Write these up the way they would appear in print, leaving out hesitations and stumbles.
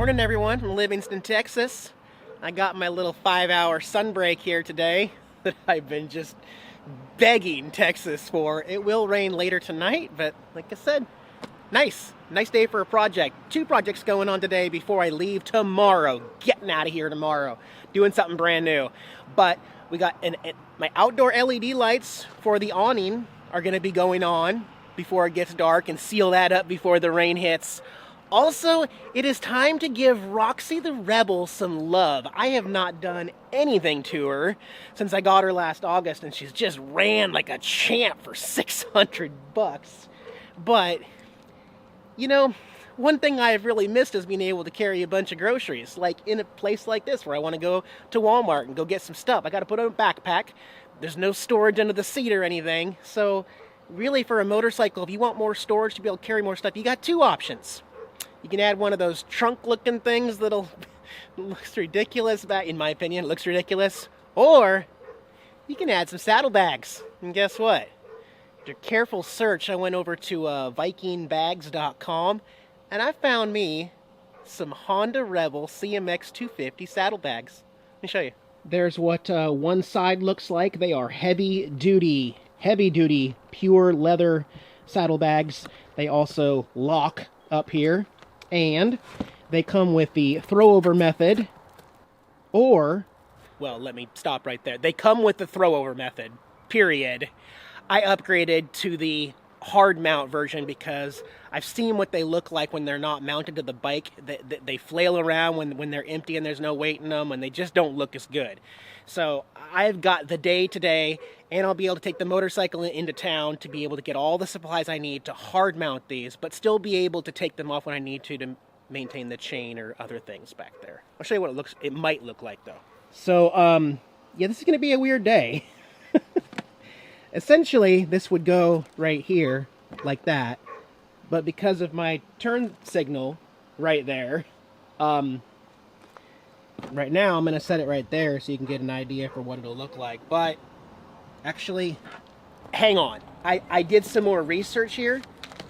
Morning everyone from Livingston, Texas. I got my little 5-hour sun break here today that I've been just begging Texas for. It will rain later tonight, but like I said, nice day for a project. 2 projects going on today before I leave tomorrow. Getting out of here tomorrow. Doing something brand new. But we got my outdoor LED lights for the awning are going to be going on before it gets dark and seal that up before the rain hits. Also, it is time to give Roxy the Rebel some love. I have not done anything to her since I got her last August, and she's just ran like a champ for $600. But, you know, one thing I have really missed is being able to carry a bunch of groceries. Like in a place like this where I want to go to Walmart and go get some stuff. I got to put on a backpack. There's no storage under the seat or anything. So, really for a motorcycle, if you want more storage to be able to carry more stuff, you got 2 options. You can add one of those trunk-looking things that'll looks ridiculous. In my opinion, it looks ridiculous. Or you can add some saddlebags. And guess what? After careful search, I went over to VikingBags.com, and I found me some Honda Rebel CMX 250 saddlebags. Let me show you. There's what one side looks like. They are heavy-duty, pure leather saddlebags. They also lock up here. And they come with the throwover method, or, well, let me stop right there. They come with the throwover method, period. I upgraded to the hard mount version because I've seen what they look like when they're not mounted to the bike. They flail around when they're empty and there's no weight in them, and they just don't look as good. So I've got the day today, and I'll be able to take the motorcycle into town to be able to get all the supplies I need to hard mount these, but still be able to take them off when I need to maintain the chain or other things back there. I'll show you what it might look like though. So, yeah, this is going to be a weird day. Essentially, this would go right here, like that, but because of my turn signal right there, right now I'm going to set it right there so you can get an idea for what it'll look like. But actually, hang on. I did some more research here.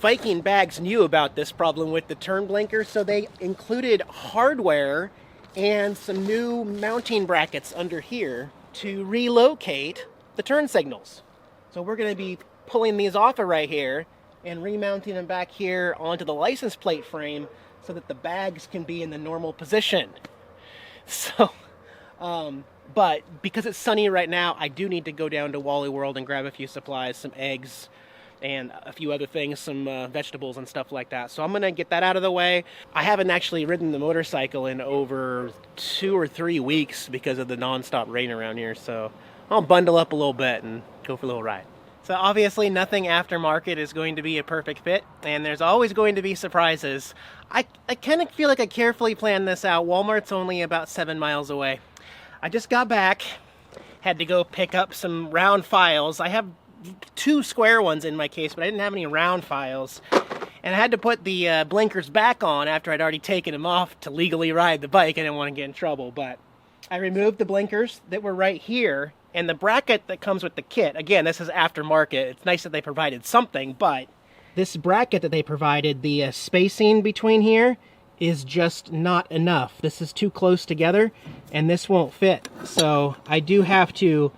Viking Bags knew about this problem with the turn blinker, so they included hardware and some new mounting brackets under here to relocate the turn signals. So we're going to be pulling these off of right here and remounting them back here onto the license plate frame so that the bags can be in the normal position. So, but because it's sunny right now, I do need to go down to Wally World and grab a few supplies, some eggs, and a few other things, some vegetables and stuff like that. So I'm going to get that out of the way. I haven't actually ridden the motorcycle in over 2 or 3 weeks because of the non-stop rain around here. So I'll bundle up a little bit and go for a little ride. So obviously nothing aftermarket is going to be a perfect fit, and there's always going to be surprises. I kind of feel like I carefully planned this out. Walmart's only about 7 miles away. I just got back, had to go pick up some round files. I have 2 square ones in my case, but I didn't have any round files. And I had to put the blinkers back on after I'd already taken them off to legally ride the bike. I didn't want to get in trouble, but I removed the blinkers that were right here, and the bracket that comes with the kit. Again, this is aftermarket. It's nice that they provided something, but this bracket that they provided, the spacing between here is just not enough. This is too close together, and this won't fit. So I do have to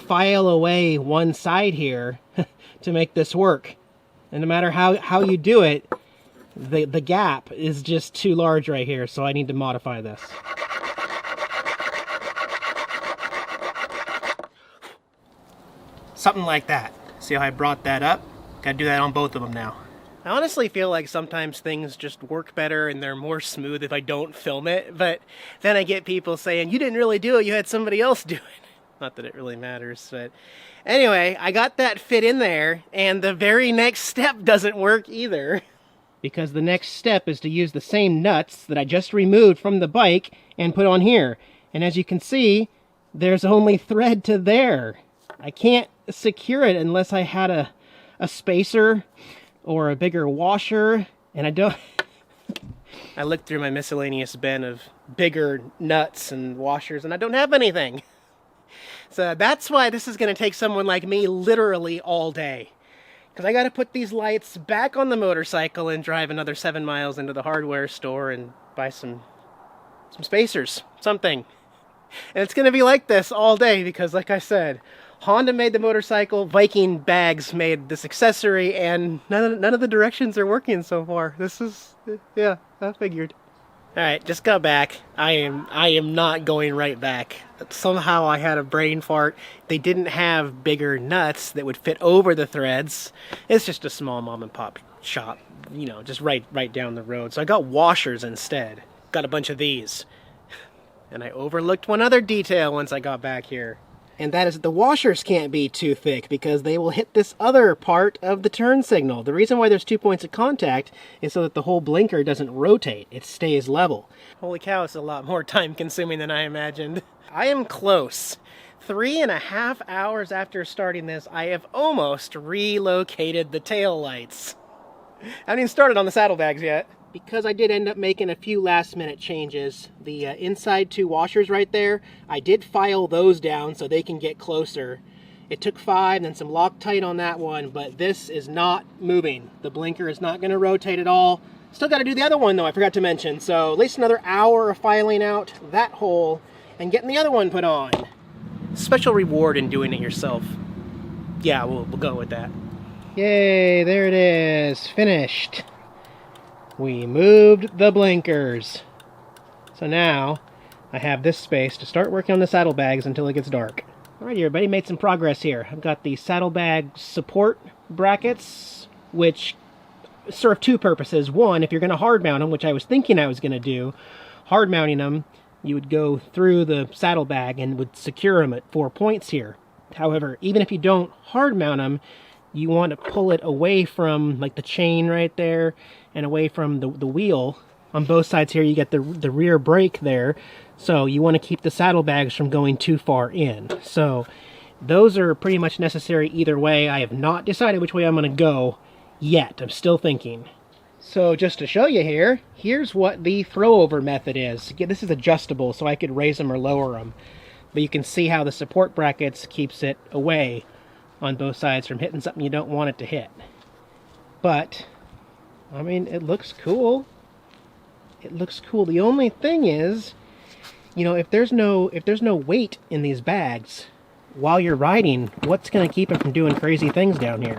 file away one side here to make this work. And no matter how you do it, the gap is just too large right here, so I need to modify this. Something like that. See how I brought that up? Gotta do that on both of them now. I honestly feel like sometimes things just work better and they're more smooth if I don't film it, but then I get people saying, you didn't really do it, you had somebody else do it. Not that it really matters, but anyway, I got that fit in there, and the very next step doesn't work either. Because the next step is to use the same nuts that I just removed from the bike and put on here. And as you can see, there's only thread to there. I can't secure it unless I had a spacer or a bigger washer, and I don't. I looked through my miscellaneous bin of bigger nuts and washers, and I don't have anything. So that's why this is going to take someone like me literally all day. Because I got to put these lights back on the motorcycle and drive another 7 miles into the hardware store and buy some spacers, something. And it's going to be like this all day because, like I said, Honda made the motorcycle, Viking Bags made this accessory, and none of the directions are working so far. This is, yeah, I figured. Alright, just got back. I am not going right back. Somehow I had a brain fart. They didn't have bigger nuts that would fit over the threads. It's just a small mom and pop shop, you know, just right down the road. So I got washers instead. Got a bunch of these. And I overlooked one other detail once I got back here. And that is the washers can't be too thick because they will hit this other part of the turn signal. The reason why there's 2 points of contact is so that the whole blinker doesn't rotate. It stays level. Holy cow, it's a lot more time consuming than I imagined. I am close. 3.5 hours after starting this, I have almost relocated the tail lights. I haven't even started on the saddlebags yet. Because I did end up making a few last minute changes, the inside 2 washers right there, I did file those down so they can get closer. It took 5 and then some Loctite on that one, but this is not moving. The blinker is not going to rotate at all. Still got to do the other one though, I forgot to mention. So at least another hour of filing out that hole and getting the other one put on. Special reward in doing it yourself. Yeah, we'll go with that. Yay, there it is, finished. We moved the blinkers. So now I have this space to start working on the saddlebags until it gets dark. Alright everybody, made some progress here. I've got the saddlebag support brackets, which serve 2 purposes. One, if you're going to hard mount them, which I was thinking I was going to do, hard mounting them, you would go through the saddlebag and would secure them at 4 points here. However, even if you don't hard mount them, you want to pull it away from like the chain right there and away from the wheel. On both sides here you get the rear brake there, so you want to keep the saddlebags from going too far in. So those are pretty much necessary either way. I have not decided which way I'm going to go yet. I'm still thinking. So just to show you here, here's what the throwover method is. This is adjustable so I could raise them or lower them. But you can see how the support brackets keeps it away on both sides from hitting something you don't want it to hit. But I mean, it looks cool. It looks cool. The only thing is, you know, if there's no weight in these bags while you're riding, what's going to keep it from doing crazy things down here?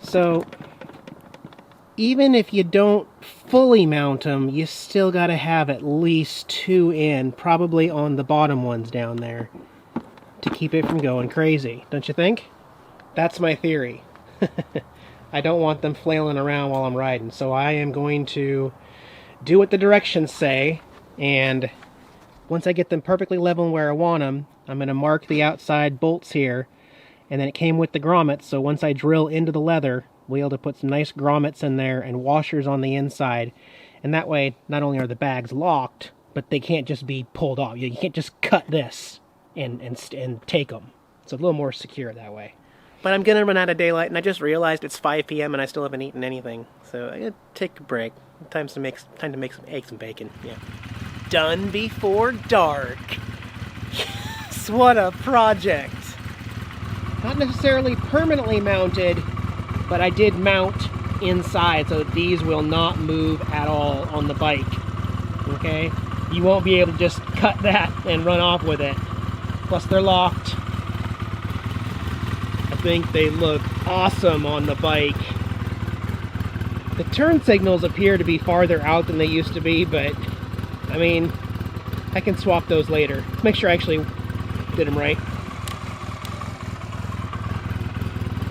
So even if you don't fully mount them, you still got to have at least 2 in, probably on the bottom ones down there, to keep it from going crazy, don't you think? That's my theory. I don't want them flailing around while I'm riding, so I am going to do what the directions say, and once I get them perfectly level where I want them, I'm going to mark the outside bolts here, and then it came with the grommets, so once I drill into the leather, we'll be able to put some nice grommets in there and washers on the inside, and that way not only are the bags locked, but they can't just be pulled off. You can't just cut this and take them. It's a little more secure that way. But I'm gonna run out of daylight, and I just realized it's 5 p.m. and I still haven't eaten anything. So I'm gonna take a break. Time to make some eggs and bacon. Yeah. Done before dark. Yes, what a project. Not necessarily permanently mounted, but I did mount inside so that these will not move at all on the bike. Okay? You won't be able to just cut that and run off with it. Plus they're locked. I think they look awesome on the bike. The turn signals appear to be farther out than they used to be, but I mean, I can swap those later. Let's make sure I actually did them right.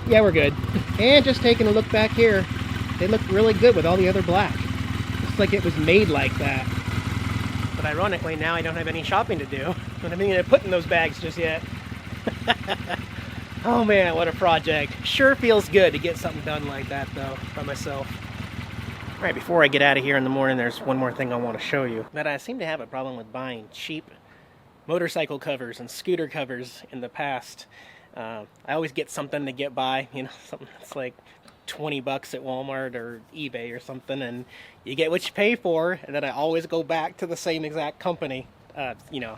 Yeah, we're good. And just taking a look back here, they look really good with all the other black. Looks like it was made like that. But ironically, now I don't have any shopping to do. I don't have anything to put in those bags just yet. Oh man, what a project. Sure feels good to get something done like that though, by myself. Alright, before I get out of here in the morning, there's one more thing I want to show you. That I seem to have a problem with buying cheap motorcycle covers and scooter covers in the past. I always get something to get by, you know, something that's like 20 bucks at Walmart or eBay or something, and you get what you pay for, and then I always go back to the same exact company. You know,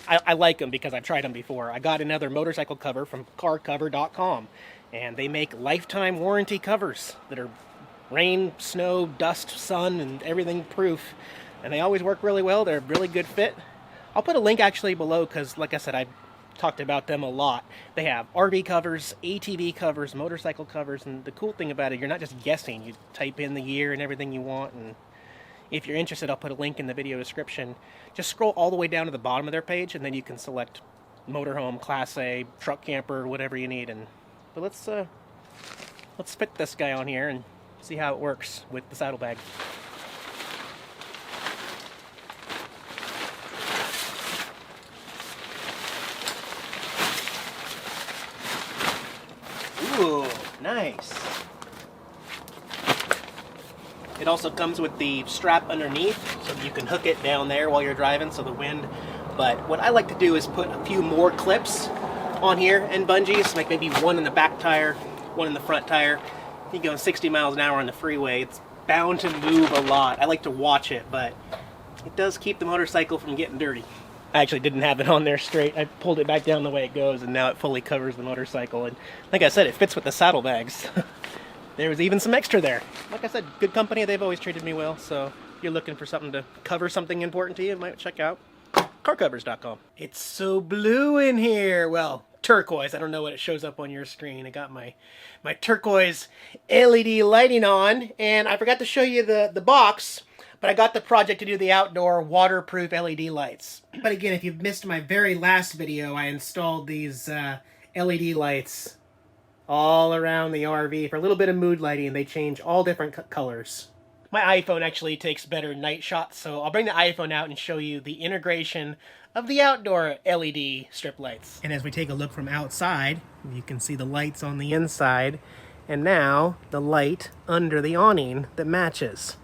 I like them because I've tried them before. I got another motorcycle cover from carcover.com, And they make lifetime warranty covers that are rain, snow, dust, sun, and everything proof. And they always work really well. They're a really good fit. I'll put a link actually below because, like I said, I've talked about them a lot. They have RV covers, ATV covers, motorcycle covers, and the cool thing about it, you're not just guessing. You type in the year and everything you want, and if you're interested, I'll put a link in the video description. Just scroll all the way down to the bottom of their page, and then you can select motorhome, Class A, truck camper, whatever you need. But let's fit this guy on here and see how it works with the saddlebag. Ooh, nice. It also comes with the strap underneath, so you can hook it down there while you're driving, so the wind. But what I like to do is put a few more clips on here and bungees, like maybe one in the back tire, one in the front tire. You're going 60 miles an hour on the freeway. It's bound to move a lot. I like to watch it, but it does keep the motorcycle from getting dirty. I actually didn't have it on there straight. I pulled it back down the way it goes, and now it fully covers the motorcycle. And like I said, it fits with the saddlebags. There was even some extra there. Like I said, good company. They've always treated me well. So if you're looking for something to cover something important to you, you might check out carcovers.com. It's so blue in here. Well, turquoise. I don't know what it shows up on your screen. I got my turquoise LED lighting on, and I forgot to show you the box, but I got the project to do the outdoor waterproof LED lights. But again, if you've missed my very last video, I installed these LED lights all around the RV for a little bit of mood lighting. They change all different colors. My iPhone actually takes better night shots, so I'll bring the iPhone out and show you the integration of the outdoor LED strip lights. And as we take a look from outside, you can see the lights on the inside, and now the light under the awning that matches.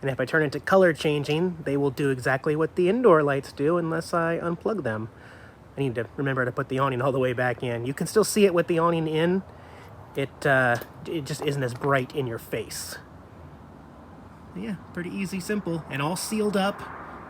And if I turn it to color changing, they will do exactly what the indoor lights do unless I unplug them. I need to remember to put the awning all the way back in. You can still see it with the awning in. It just isn't as bright in your face. Yeah, pretty easy, simple, and all sealed up.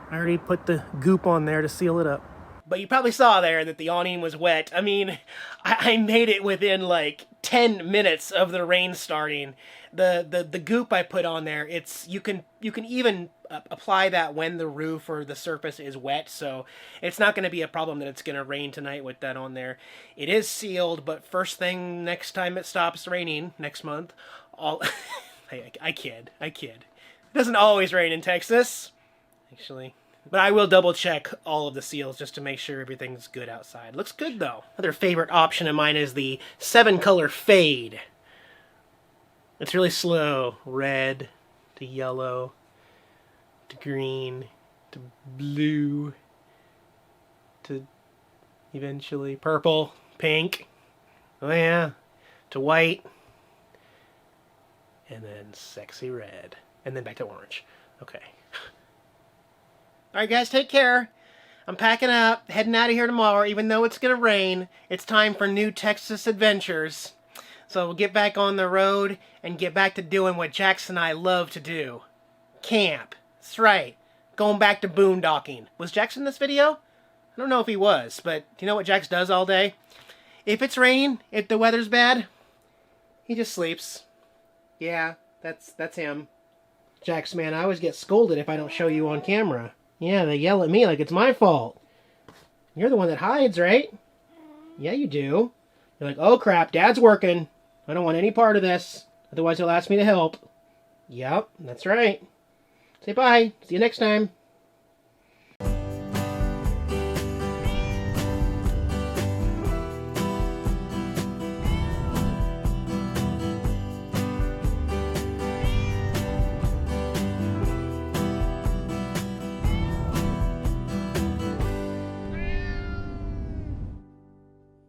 I already put the goop on there to seal it up. But you probably saw there that the awning was wet. I mean, I made it within like 10 minutes of the rain starting. The goop I put on there, you can even apply that when the roof or the surface is wet, so it's not going to be a problem that it's going to rain tonight with that on there. It is sealed, but first thing next time it stops raining next month, I kid. It doesn't always rain in Texas, actually. But I will double check all of the seals just to make sure everything's good outside. Looks good though. Another favorite option of mine is the 7-color fade. It's really slow. Red to yellow to green to blue to eventually purple, pink, oh yeah, to white, and then sexy red, and then back to orange. Okay. Alright guys, take care. I'm packing up, heading out of here tomorrow. Even though it's going to rain, it's time for new Texas adventures. So we'll get back on the road and get back to doing what Jax and I love to do. Camp. That's right. Going back to boondocking. Was Jax in this video? I don't know if he was, but do you know what Jax does all day? If it's raining, if the weather's bad, he just sleeps. Yeah, that's him. Jax, man, I always get scolded if I don't show you on camera. Yeah, they yell at me like it's my fault. You're the one that hides, right? Yeah, you do. You're like, oh crap, Dad's working. I don't want any part of this. Otherwise he'll ask me to help. Yep, that's right. Say bye. See you next time.